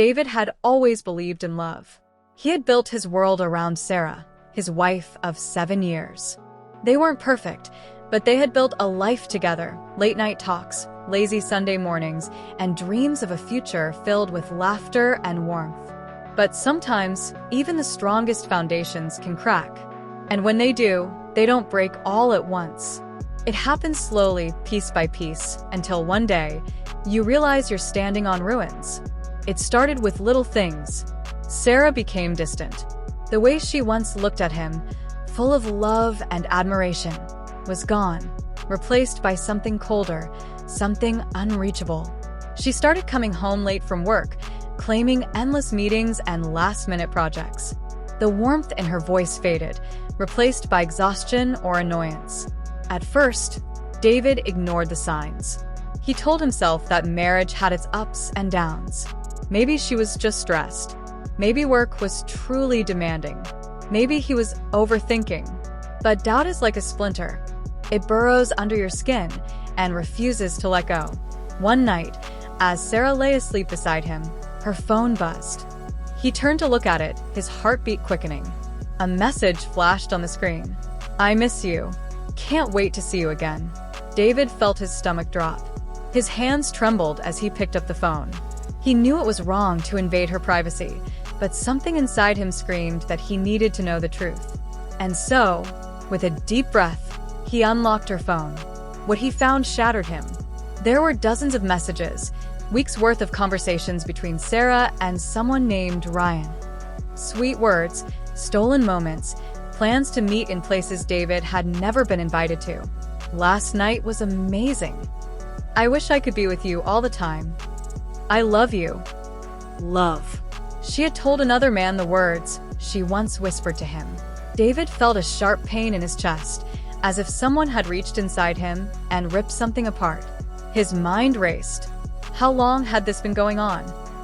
David had always believed in love. He had built his world around Sarah, his wife of 7 years. They weren't perfect, but they had built a life together, late-night talks, lazy Sunday mornings, and dreams of a future filled with laughter and warmth. But sometimes, even the strongest foundations can crack. And when they do, they don't break all at once. It happens slowly, piece by piece, until one day, you realize you're standing on ruins. It started with little things. Sarah became distant. The way she once looked at him, full of love and admiration, was gone, replaced by something colder, something unreachable. She started coming home late from work, claiming endless meetings and last-minute projects. The warmth in her voice faded, replaced by exhaustion or annoyance. At first, David ignored the signs. He told himself that marriage had its ups and downs. Maybe she was just stressed. Maybe work was truly demanding. Maybe he was overthinking. But doubt is like a splinter. It burrows under your skin and refuses to let go. One night, as Sarah lay asleep beside him, her phone buzzed. He turned to look at it, his heartbeat quickening. A message flashed on the screen. "I miss you. Can't wait to see you again." David felt his stomach drop. His hands trembled as he picked up the phone. He knew it was wrong to invade her privacy, but something inside him screamed that he needed to know the truth. And so, with a deep breath, he unlocked her phone. What he found shattered him. There were dozens of messages, weeks' worth of conversations between Sarah and someone named Ryan. Sweet words, stolen moments, plans to meet in places David had never been invited to. "Last night was amazing. I wish I could be with you all the time. I love you. Love." She had told another man the words she once whispered to him. David felt a sharp pain in his chest, as if someone had reached inside him and ripped something apart. His mind raced. How long had this been going on?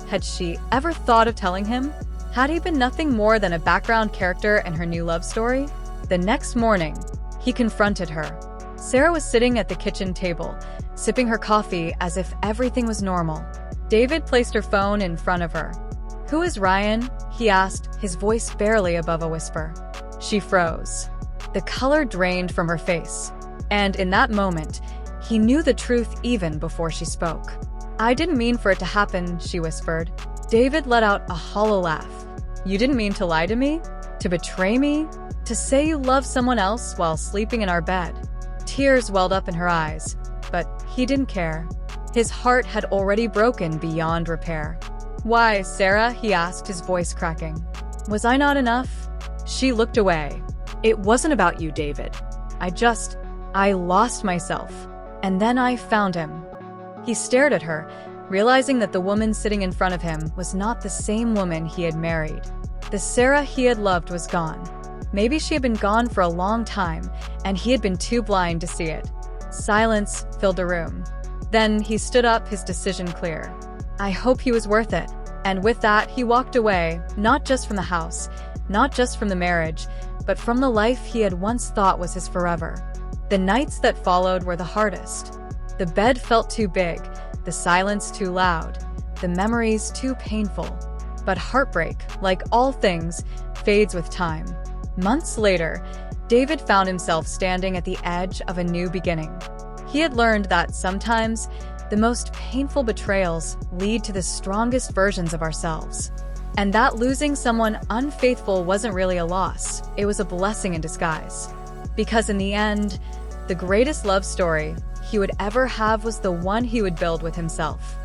Had she ever thought of telling him? Had he been nothing more than a background character in her new love story? The next morning, he confronted her. Sarah was sitting at the kitchen table, sipping her coffee as if everything was normal. David placed her phone in front of her. "Who is Ryan?" he asked, his voice barely above a whisper. She froze. The color drained from her face. And in that moment, he knew the truth even before she spoke. "I didn't mean for it to happen," she whispered. David let out a hollow laugh. "You didn't mean to lie to me? To betray me? To say you love someone else while sleeping in our bed?" Tears welled up in her eyes, but he didn't care. His heart had already broken beyond repair. "Why, Sarah?" he asked, his voice cracking. "Was I not enough?" She looked away. "It wasn't about you, David. I lost myself. And then I found him." He stared at her, realizing that the woman sitting in front of him was not the same woman he had married. The Sarah he had loved was gone. Maybe she had been gone for a long time, and he had been too blind to see it. Silence filled the room. Then he stood up, his decision clear. I hope he was worth it. And with that, he walked away, not just from the house, not just from the marriage, but from the life he had once thought was his forever. The nights that followed were the hardest. The bed felt too big, the silence too loud, the memories too painful. But heartbreak, like all things, fades with time. Months later, David found himself standing at the edge of a new beginning. He had learned that sometimes, the most painful betrayals lead to the strongest versions of ourselves. And that losing someone unfaithful wasn't really a loss, it was a blessing in disguise. Because in the end, the greatest love story he would ever have was the one he would build with himself.